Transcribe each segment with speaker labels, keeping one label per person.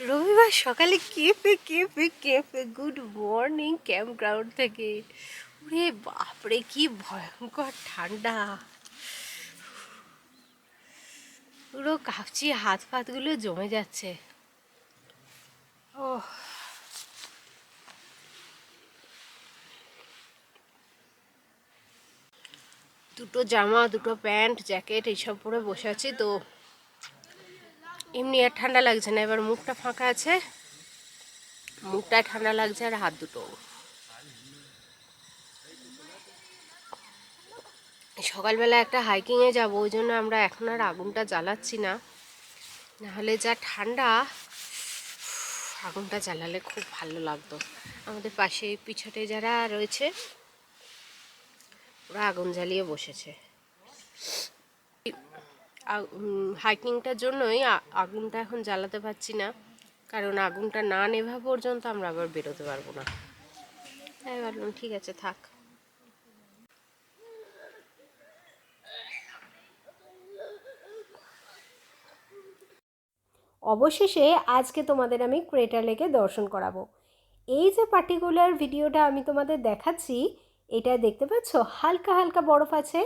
Speaker 1: রবিবার সকালে কেঁপে কেঁপে কেঁপে গুড মর্নিং ক্যাম্প গ্রাউন্ড থেকে। ওরে বাপরে কি ভয়ঙ্কর ঠান্ডা, পুরো কাঁপছি, হাত ফাতগুলো জমে যাচ্ছে। ও দুটো জামা, দুটো প্যান্ট, জ্যাকেট এইসব পরে বসে আছি, তো এমনি আর ঠান্ডা লাগছে না। এবার মুখটা ফাঁকা আছে, মুখটায় ঠান্ডা লাগছে, আর হাত দুটো। সকালবেলা একটা হাইকিংয়ে যাব, ওই জন্য আমরা এখন আর আগুনটা জ্বালাচ্ছি না, নাহলে যা ঠান্ডা, আগুনটা জ্বালালে খুব ভালো লাগতো। আমাদের পাশে পিছনে যারা রয়েছে ওরা আগুন জ্বালিয়ে বসেছে। হাইকিংটার জন্যই আগুনটা এখন জ্বালাতে পারছি না, কারণ আগুনটা না নেভা পর্যন্ত আমরা আবার বেরোতে পারবো না। তাই ভাবলাম ঠিক আছে থাক। অবশেষে আজকে তোমাদের আমি ক্রেটার লেকে দর্শন করাবো। এই যে পার্টিকুলার ভিডিওটা আমি তোমাদের দেখাচ্ছি, এটা দেখতে পাচ্ছ হালকা হালকা বরফ আছে।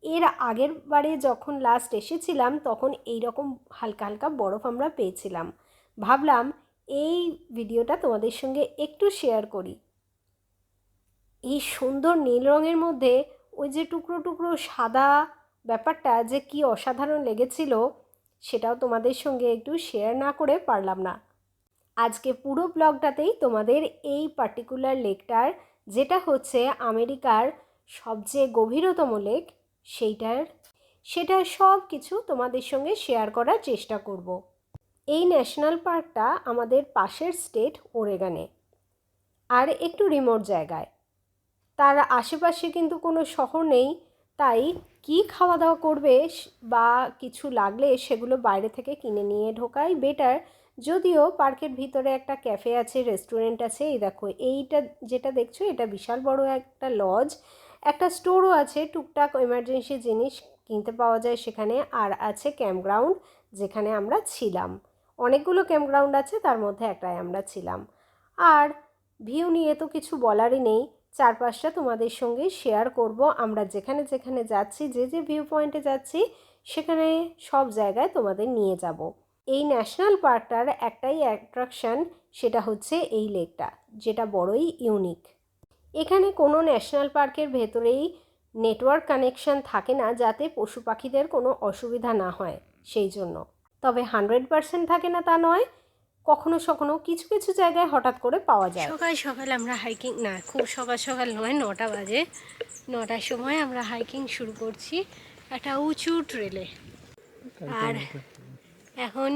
Speaker 1: এর আগের বারে যখন লাস্ট এসেছিলাম তখন এই রকম হালকা হালকা বরফ আমরা পেয়েছিলাম। ভাবলাম এই ভিডিওটা তোমাদের সঙ্গে একটু শেয়ার করি। এই সুন্দর নীল রঙের মধ্যে ওই যে টুকরো টুকরো সাদা ব্যাপারটা যে কি অসাধারণ লেগেছিল, সেটাও তোমাদের সঙ্গে একটু শেয়ার না করে পারলাম না। আজকে পুরো ব্লগটাতেই তোমাদের এই পার্টিকুলার লেকটার, যেটা হচ্ছে আমেরিকার সবচেয়ে গভীরতম লেক, সেটার সব কিছু তোমাদের সঙ্গে শেয়ার করার চেষ্টা করব। এই ন্যাশনাল পার্কটা আমাদের পাশের স্টেট ওরেগনে, আর একটু রিমোট জায়গায়। তার আশেপাশে কিন্তু কোনো শহর নেই, তাই কি খাওয়া দাওয়া করবে বা কিছু লাগলে সেগুলো বাইরে থেকে কিনে নিয়ে ঢোকাই বেটার। যদিও পার্কের ভিতরে একটা ক্যাফে আছে, রেস্টুরেন্ট আছে। এই দেখো, এইটা যেটা দেখছো এটা বিশাল বড় একটা লজ, একটা স্টোরও আছে, টুকটাক এমার্জেন্সি জিনিস কিনতে পাওয়া যায় সেখানে। আর আছে ক্যাম্পগ্রাউন্ড, যেখানে আমরা ছিলাম। অনেকগুলো ক্যাম্পগ্রাউন্ড আছে, তার মধ্যে একটাই আমরা ছিলাম। আর ভিউ নিয়ে তো কিছু বলারই নেই, চারপাশটা তোমাদের সঙ্গে শেয়ার করব। আমরা যেখানে যেখানে যাচ্ছি, যে যে ভিউ পয়েন্টে যাচ্ছি, সেখানে সব জায়গায় তোমাদের নিয়ে যাব। এই ন্যাশনাল পার্কটার একটাই অ্যাট্রাকশন, সেটা হচ্ছে এই লেকটা, যেটা বড়ই ইউনিক। এখানে কোনো ন্যাশনাল পার্কের ভেতরেই নেটওয়ার্ক কানেকশন থাকে না, যাতে পশু পাখিদের কোনো অসুবিধা না হয় সেই জন্য। তবে 100% থাকে না তা নয়, কখনো কখনো কিছু কিছু জায়গায় হঠাৎ করে পাওয়া যায়। সকাল সকাল আমরা হাইকিং, না খুব সকাল সকাল নয়, 9টা বাজে, 9টার সময় আমরা হাইকিং শুরু করছি একটা উঁচু ট্রেলে। আর এখন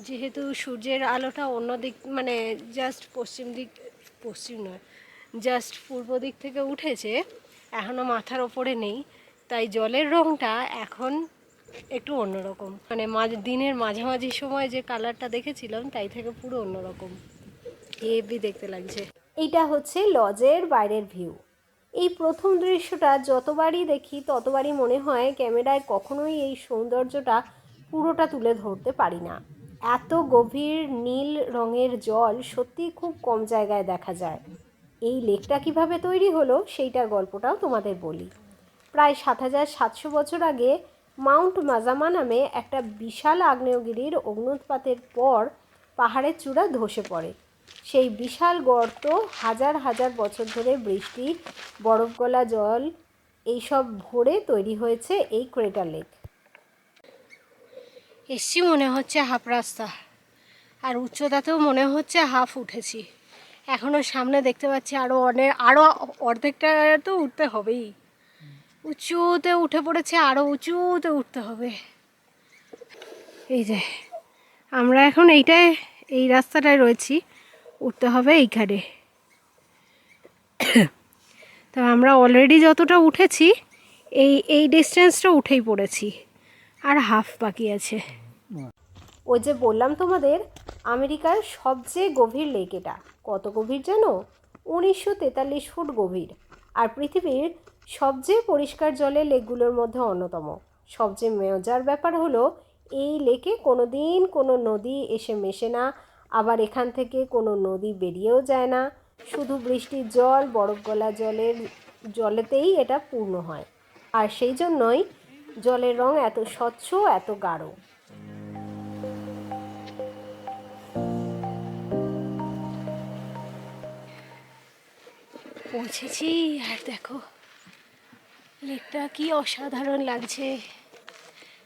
Speaker 1: যেহেতু সূর্যের আলোটা অন্য দিক, মানে জাস্ট পশ্চিম নয়, জাস্ট পূর্ব দিক থেকে উঠেছে, এখনও মাথার ওপরে নেই, তাই জলের রঙটা এখন একটু অন্যরকম, মানে দিনের মাঝামাঝি সময় যে কালারটা দেখেছিলাম তাই থেকে পুরো অন্যরকম, হেভি দেখতে লাগছে। এইটা হচ্ছে লজের বাইরের ভিউ। এই প্রথম দৃশ্যটা যতবারই দেখি ততবারই মনে হয় ক্যামেরায় কখনোই এই সৌন্দর্যটা পুরোটা তুলে ধরতে পারি না। এত গভীর নীল রঙের জল সত্যি খুব কম জায়গায় দেখা যায়। এই লেকটা কিভাবে তৈরি হলো সেইটার গল্পটাও তোমাদের বলি। প্রায় 7700 বছর আগে মাউন্ট মাজামা নামে একটা বিশাল আগ্নেয়গিরির অগ্ন্যুৎপাতের পর পাহাড়ের চূড়া ধসে পড়ে। সেই বিশাল গর্ত হাজার হাজার বছর ধরে বৃষ্টি, বরফ গলা জল এইসব ভরে তৈরি হয়েছে এই ক্রেটার লেক। এসছি মনে হচ্ছে হাফ রাস্তা, আর উচ্চতাতেও মনে হচ্ছে হাফ উঠেছি। এখনও সামনে দেখতে পাচ্ছি আরও অর্ধেকটা তো উঠতে হবেই। উঁচুতে উঠে পড়েছে, আরও উঁচুতে উঠতে হবে। এই যে আমরা এখন এই রাস্তাটায় রয়েছি, উঠতে হবে এইখানে। তো আমরা অলরেডি যতটা উঠেছি, এই ডিস্টেন্সটা উঠেই পড়েছি, আর হাফ বাকি আছে। ওই যে বললাম তোমাদের, আমেরিকার সবচেয়ে গভীর লেক এটা। কত গভীর জানো? 1943 ফুট গভীর। আর পৃথিবীর সবচেয়ে পরিষ্কার জলের লেকগুলোর মধ্যে অন্যতম। সবচেয়ে মজার ব্যাপার হলো এই লেকে কোনো দিন কোনো নদী এসে মেশে না, আবার এখান থেকে কোনো নদী বেরিয়েও যায় না, শুধু বৃষ্টির জল, বরফ গলা জলেতেই এটা পূর্ণ হয়। আর সেই জন্যই জলের রং এত স্বচ্ছ, এত গাঢ়। পৌঁছেছি, আর দেখো লেকটা কি অসাধারণ লাগছে।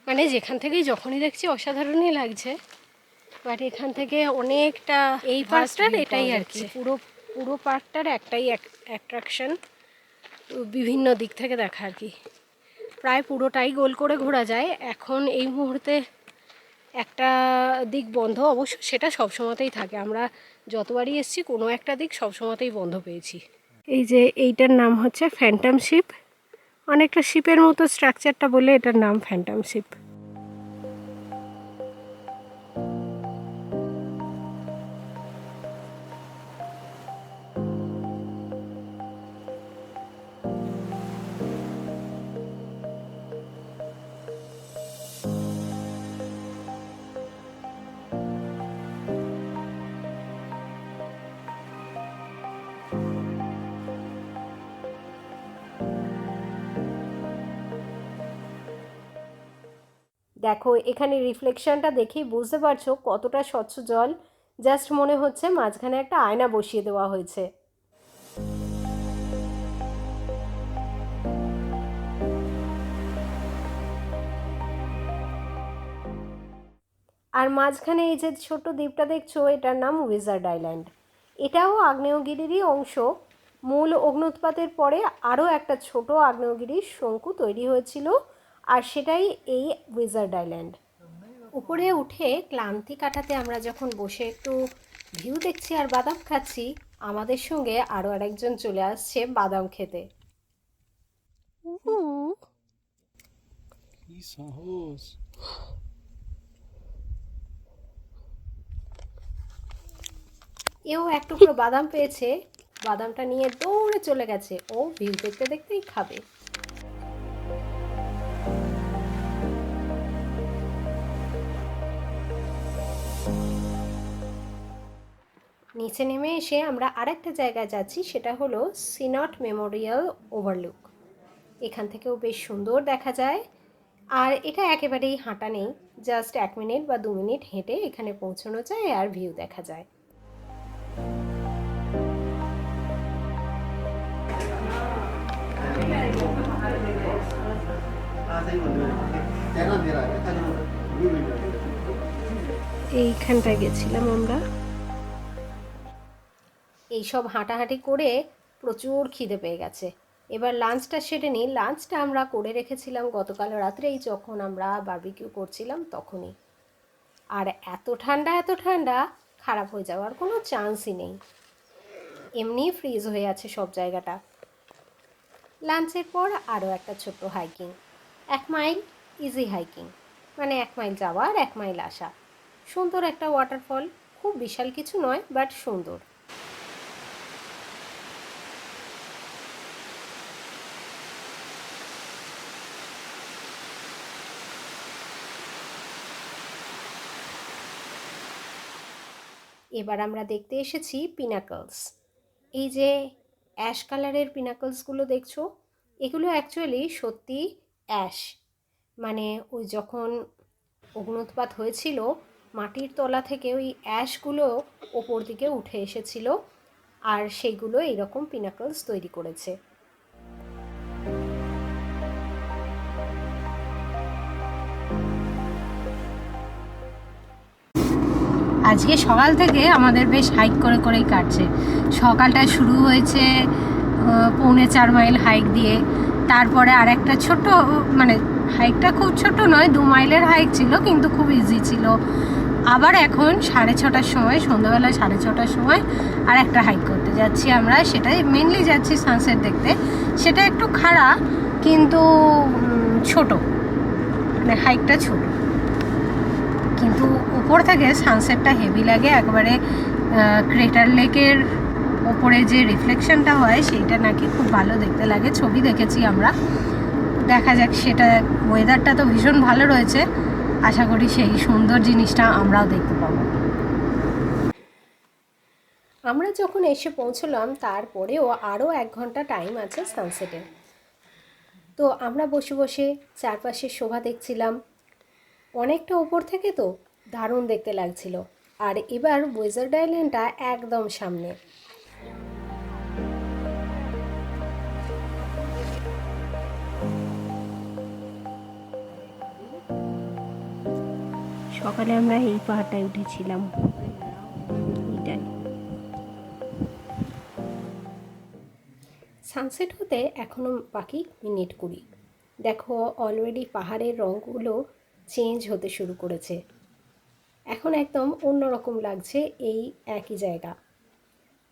Speaker 1: মানে যেখান থেকেই যখনই দেখছি অসাধারণই লাগছে, বাট এখান থেকে অনেকটা এই পার্কটার এটাই আর কি, পুরো পুরো পার্কটার একটাই অ্যাট্রাকশন, বিভিন্ন দিক থেকে দেখা আর কি। প্রায় পুরোটাই গোল করে ঘোরা যায়। এখন এই মুহূর্তে একটা দিক বন্ধ, অবশ্য সেটা সবসময়তেই থাকে। আমরা যতবারই এসেছি কোনো একটা দিক সবসময়তেই বন্ধ পেয়েছি। এই যে এইটার নাম হচ্ছে ফ্যান্টম শিপ, অনেকটা শিপের মতো স্ট্রাকচারটা বলে এটার নাম ফ্যান্টম শিপ। দেখো এখানে রিফ্লেকশনটা দেখেই বুঝতে পারছো কতটা স্বচ্ছ জল। জাস্ট মনে হচ্ছে মাঝখানে একটা আয়না বসিয়ে দেওয়া হয়েছে। আর মাঝখানে এই যে ছোট্ট দ্বীপটা দেখছো, এটার নাম উইজার্ড আইল্যান্ড। এটাও আগ্নেয়গিরিরই অংশ। মূল অগ্ন্যুৎপাতের পরে আরও একটা ছোট আগ্নেয়গিরির শঙ্কু তৈরি হয়েছিল, আর সেটাই এই উইজার্ড আইল্যান্ড। উপরে উঠে ক্লান্তি কাটাতে আমরা যখন বসে একটু ভিউ দেখছি আর বাদাম খাচ্ছি, আমাদের সঙ্গে আরও আরেকজন চলে আসছে বাদাম খেতে। এও এক টুকরো বাদাম পেয়েছে, বাদামটা নিয়ে দৌড়ে চলে গেছে। ও ভিউ দেখতে দেখতেই খাবে। নিচে নেমে এসে আমরা আরেকটা জায়গায় যাচ্ছি, সেটা হলো সিনট মেমোরিয়াল ওভারলুক। এখান থেকেও বেশ সুন্দর দেখা যায়। আর এটা একেবারেই হাঁটা নেই, জাস্ট 1 মিনিট বা 2 মিনিট হেঁটে এখানে পৌঁছানো যায় আর ভিউ দেখা যায়। এইখানটায় গেছিলাম আমরা। এইসব হাঁটাহাঁটি করে প্রচুর খিদে পেয়ে গেছে। এবার লাঞ্চটা সেরে নিই। লাঞ্চটা আমরা করে রেখেছিলাম গতকাল রাত্রেই, যখন আমরা বারবিকিউ করছিলাম তখনই। আর এত ঠান্ডা খারাপ হয়ে যাওয়ার কোনো চান্সই নেই, এমনি ফ্রিজ হয়ে আছে সব জায়গাটা। লাঞ্চের পর আরও একটা ছোট্ট হাইকিং, 1 মাইল ইজি হাইকিং, মানে 1 মাইল যাওয়া আর 1 মাইল আসা। সুন্দর একটা ওয়াটারফল, খুব বিশাল কিছু নয়, বাট সুন্দর। এবার আমরা দেখতে এসেছি পিনাকলস। এই যে অ্যাশ কালারের পিনাকলসগুলো দেখছো, এগুলো অ্যাকচুয়ালি সত্যি অ্যাশ, মানে ওই যখন অগ্ন্যুৎপাত হয়েছিল মাটির তলা থেকে ওই অ্যাশগুলো ওপর দিকে উঠে এসেছিল, আর সেইগুলো এইরকম পিনাকলস তৈরি করেছে। আজকে সকাল থেকে আমাদের বেশ হাইক করে করেই কাটছে। সকালটা শুরু হয়েছে 4.25 মাইল হাইক দিয়ে, তারপরে আর একটা ছোট, মানে হাইকটা খুব ছোট নয়, 2 মাইলের হাইক ছিল কিন্তু খুব ইজি ছিল। আবার এখন 6:30টার সময়, সন্ধ্যাবেলা 6:30টার সময় আর একটা হাইক করতে যাচ্ছি আমরা। সেটাই মেনলি যাচ্ছি সানসেট দেখতে। সেটা একটু খাড়া কিন্তু ছোট, মানে হাইকটা ছোট, কিন্তু উপর থেকে সানসেটটা হেভি লাগে। একবারে ক্রেটার লেকের ওপরে যে রিফ্লেকশনটা হয় সেইটা নাকি খুব ভালো দেখতে লাগে, ছবি দেখেছি আমরা। দেখা যাক, সেটা ওয়েদারটা তো ভীষণ ভালো রয়েছে, আশা করি সেই সুন্দর জিনিসটা আমরাও দেখতে পাবো। আমরা যখন এসে পৌঁছলাম তারপরেও আরও 1 ঘন্টা টাইম আছে সানসেটের। তো আমরা বসে বসে চারপাশের শোভা দেখছিলাম। অনেকটা ওপর থেকে তো দারুণ দেখতে লাগছিল। আর এবার উইজার্ড আইল্যান্ডটা একদম সামনে। সকালে আমরা এই পাহাড়টায় উঠেছিলাম। এটাই সানসেট হতে এখনও বাকি মিনিট 20। দেখো অলরেডি পাহাড়ের রঙগুলো চেঞ্জ হতে শুরু করেছে। এখন একদম অন্যরকম লাগছে এই একই জায়গা।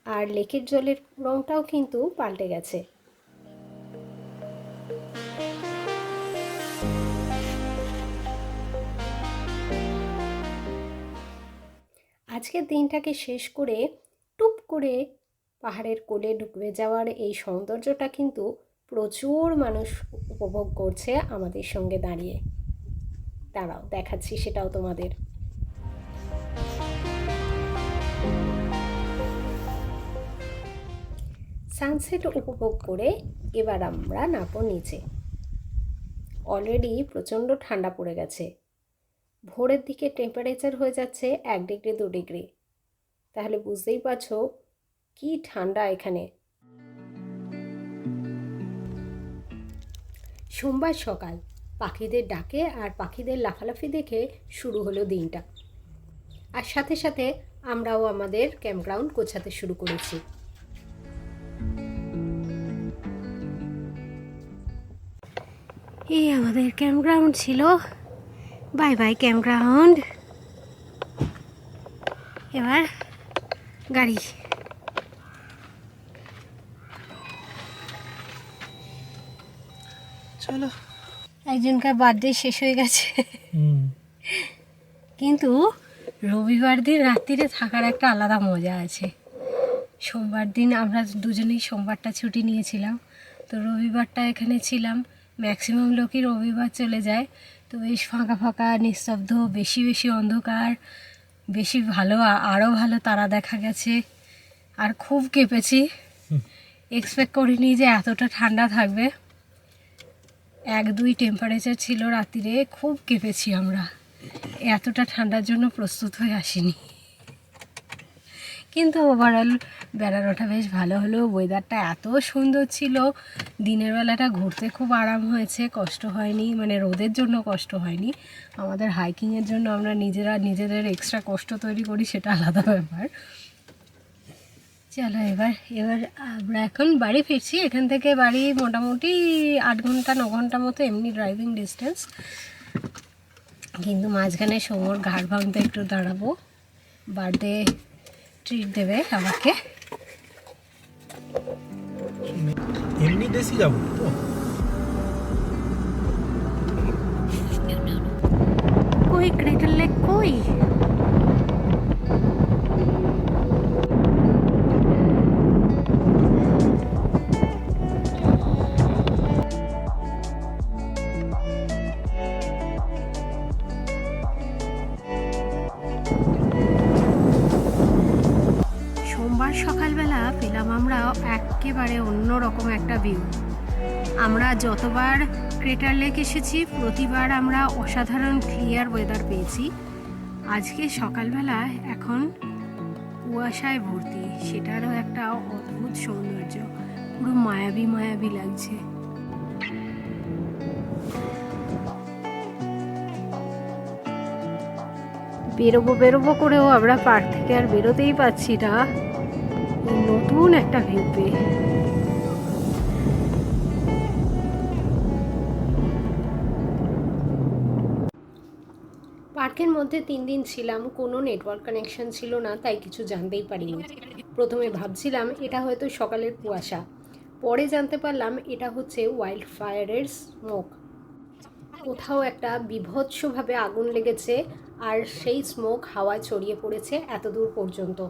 Speaker 1: আর লেকের জলের রঙটাও কিন্তু পাল্টে গেছে। আজকের দিনটাকে শেষ করে টুপ করে পাহাড়ের কোলে ঢুকে যাওয়ার এই সৌন্দর্যটা কিন্তু প্রচুর মানুষ উপভোগ করছে আমাদের সঙ্গে দাঁড়িয়ে। দাঁড়াও দেখাচ্ছি সেটাও তোমাদের। সানসেট উপভোগ করে এবার আমরা নামবো নিচে। অলরেডি প্রচণ্ড ঠান্ডা পড়ে গেছে। ভোরের দিকে টেম্পারেচার হয়ে যাচ্ছে 1 ডিগ্রি 2 ডিগ্রি। তাহলে বুঝতেই পারছো কি ঠান্ডা এখানে। সোমবার সকাল, পাখিদের ডাকে আর পাখিদের লাফালাফি দেখে শুরু হলো দিনটা। আর সাথে সাথে আমরাও আমাদের ক্যাম্পগ্রাউন্ড গোছাতে শুরু করেছি। এই আমাদের ক্যাম্পগ্রাউন্ড ছিল। Bye bye campground. এবার গাড়ি। চলো। একজনকার বার্থডে শেষ হয়ে গেছে, কিন্তু রবিবার দিন রাত্রিরে থাকার একটা আলাদা মজা আছে। সোমবার দিন আমরা দুজনেই সোমবারটা ছুটি নিয়েছিলাম, তো রবিবারটা এখানে ছিলাম। ম্যাক্সিমাম লোকই রবিবার চলে যায়, তো বেশ ফাঁকা ফাঁকা নিস্তব্ধ, বেশি বেশি অন্ধকার, বেশি ভালো, আরও ভালো তারা দেখা গেছে। আর খুব কেঁপেছি, এক্সপেক্ট করিনি যে এতটা ঠান্ডা থাকবে। 1-2 টেম্পারেচার ছিল রাত্রিরে, খুব কেঁপেছি আমরা। এতটা ঠান্ডার জন্য প্রস্তুত হয়ে আসিনি, কিন্তু ওভারঅল বেড়ানোটা বেশ ভালো হলো। ওয়েদারটা এত সুন্দর ছিল, দিনের বেলাটা ঘুরতে খুব আরাম হয়েছে, কষ্ট হয়নি, মানে রোদের জন্য কষ্ট হয়নি। আমাদের হাইকিংয়ের জন্য আমরা নিজেদের এক্সট্রা কষ্ট তৈরি করি, সেটা আলাদা ব্যাপার। চলো এবার আমরা এখন বাড়ি ফিরছি। এখান থেকে বাড়ি মোটামুটি 8 ঘন্টা 9 ঘন্টা মতো এমনি ড্রাইভিং ডিস্টেন্স, কিন্তু মাঝখানে সমর ঘাড় ভাঙতে একটু দাঁড়াবো। বার্থডে ট্রিট দেবে আমাকে।
Speaker 2: এমনি দেশি যাবো তো।
Speaker 1: কই ক্রেটার লেক কই? সোমবার সকালবেলা পেলাম আমরা একেবারে অন্যরকম একটা ভিউ। আমরা যতবার ক্রেটার লেক এসেছি প্রতিবার আমরা অসাধারণ ক্লিয়ার ওয়েদার পেয়েছি। আজকে সকালবেলা এখন কুয়াশায় ভর্তি, সেটারও একটা অদ্ভুত সৌন্দর্য, পুরো মায়াবী মায়াবী লাগছে। বেরোবো করেও আমরা পার্ক থেকে আর বেরোতেই পাচ্ছি না, নতুন একটা ভিউ পেয়ে। পার্কের মধ্যে 3 দিন ছিলাম, কোনো নেটওয়ার্ক কানেকশন ছিল না, তাই কিছু জানতেই পারিনি। প্রথমে ভাবছিলাম এটা হয়তো সকালের কুয়াশা, পরে জানতে পারলাম এটা হচ্ছে ওয়াইল্ড ফায়ারের স্মোক। কোথাও একটা বীভৎসভাবে আগুন লেগেছে, আর সেই স্মোক হাওয়ায় ছড়িয়ে পড়েছে এত দূর পর্যন্ত।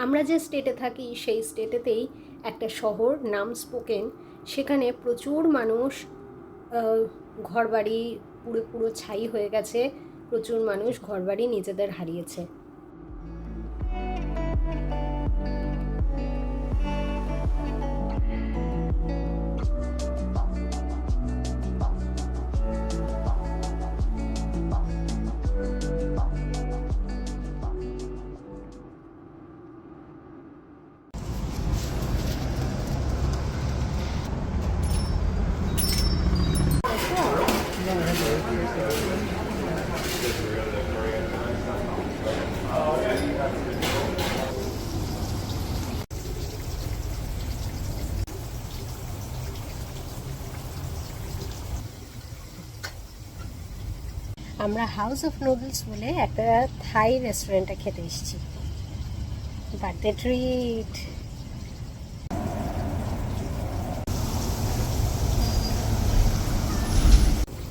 Speaker 1: আমরা যে স্টেটে থাকি সেই স্টেটেতেই একটা শহর নাম স্পোকেন, সেখানে প্রচুর মানুষ ঘরবাড়ি পুরো ছাই হয়ে গেছে, প্রচুর মানুষ ঘরবাড়ি নিজেদের হারিয়েছে। আমরা হাউস অফ নুডলস বলে একটা থাই রেস্টুরেন্টে খেতে এসেছি। Birthday treat.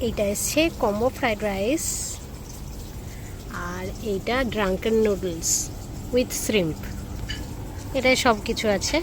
Speaker 1: এইটা এসছে কম্বো ফ্রাইড রাইস, আর এইটা ড্রাঙ্কেন নুডলস উইথ শ্রিম্প। এটাই সব কিছু আছে।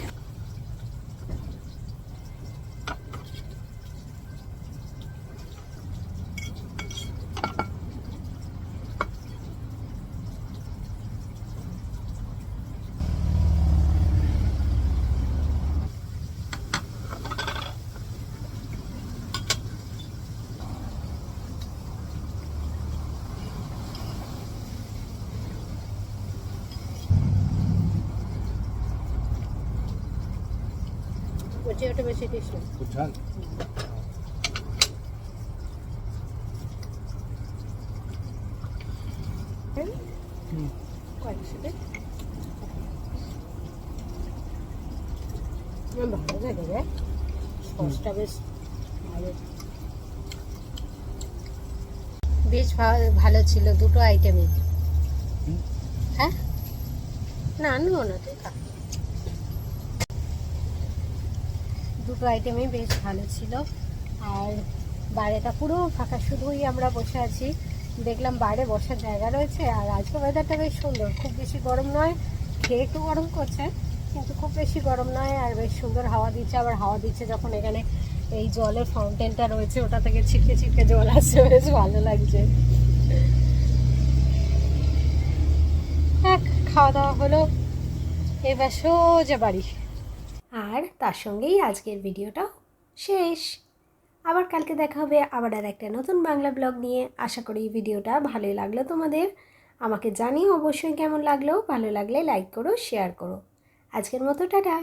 Speaker 1: ওটা বেশি টেস্ট।
Speaker 2: খুব ঝাল।
Speaker 1: ভালো লাগে রে, সসটা বেশ ভালো, বেশ ভালো ছিল দুটো আইটেমই। হ্যাঁ না আনবো না, তুই খা। দুটো আইটেমই বেশ ভালো ছিল। আর বাইরেটা পুরো ফাঁকা, শুধুই আমরা বসে আছি। দেখলাম বাইরে বসার জায়গা রয়েছে, আর আজকে ওয়েদারটা বেশ সুন্দর, খুব বেশি গরম নয়, খেয়ে একটু গরম করছে কিন্তু খুব বেশি গরম নয়, আর বেশ সুন্দর হাওয়া দিচ্ছে। আবার হাওয়া দিচ্ছে যখন এখানে এই জলের ফাউন্টেনটা রয়েছে, ওটা থেকে ছিটকে ছিটকে জল আসছে, বেশ ভালো লাগছে। খাওয়া দাওয়া হলো, এবার সোজা বাড়ি। আর তার সঙ্গেই আজকের ভিডিওটা শেষ। আবার কালকে দেখা হবে আবার আর একটা নতুন বাংলা ব্লগ নিয়ে। আশা করি ভিডিওটা ভালোই লাগলো তোমাদের। আমাকে জানিও অবশ্যই কেমন লাগলো। ভালো লাগলে লাইক করো, শেয়ার করো। আজকের মতো টাটা।